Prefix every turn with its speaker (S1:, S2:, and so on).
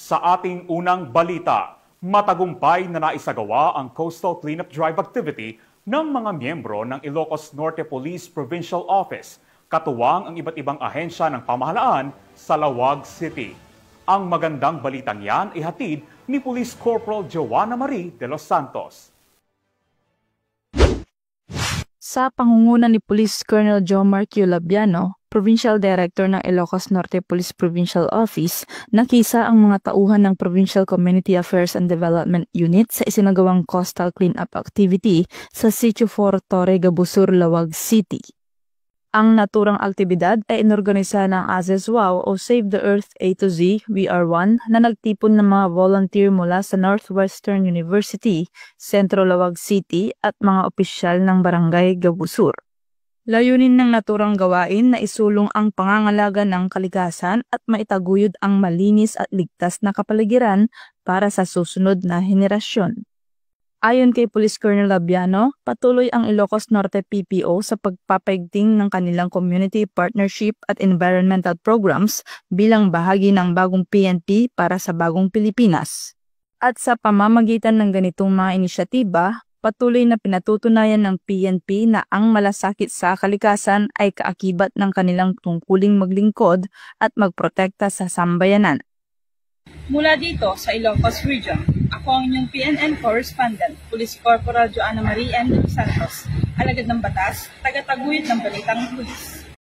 S1: Sa ating unang balita, matagumpay na naisagawa ang coastal cleanup drive activity ng mga miyembro ng Ilocos Norte Police Provincial Office, katuwang ang iba't ibang ahensya ng pamahalaan sa Laoag City. Ang magandang balitang yan ihatid ni Police Corporal Joanna Marie de los Santos.
S2: Sa pangunguna ni Police Colonel Jomar Q. Labiano, Provincial Director ng Ilocos Norte Police Provincial Office, nakisa ang mga tauhan ng Provincial Community Affairs and Development Unit sa isinagawang coastal cleanup activity sa Sitio 4 Torre Gabusur, Laoag City. Ang naturang aktibidad ay inorganisa ng ASESWAO o Save the Earth A to Z VR1 na nagtipon ng mga volunteer mula sa Northwestern University, Centro Laoag City at mga opisyal ng Barangay Gabusur. Layunin ng naturang gawain na isulong ang pangangalaga ng kalikasan at maitaguyod ang malinis at ligtas na kapaligiran para sa susunod na henerasyon. Ayon kay Police Colonel Labiano, patuloy ang Ilocos Norte PPO sa pagpapaigting ng kanilang community partnership at environmental programs bilang bahagi ng bagong PNP para sa bagong Pilipinas. At sa pamamagitan ng ganitong mga inisyatiba, patuloy na pinatutunayan ng PNP na ang malasakit sa kalikasan ay kaakibat ng kanilang tungkuling maglingkod at magprotekta sa sambayanan.
S3: Mula dito sa Ilocos Region, ako ang inyong PNN Correspondent, Police Corporal Joanna Marie de los Santos, alagad ng batas, tagataguyod ng balitang pulis.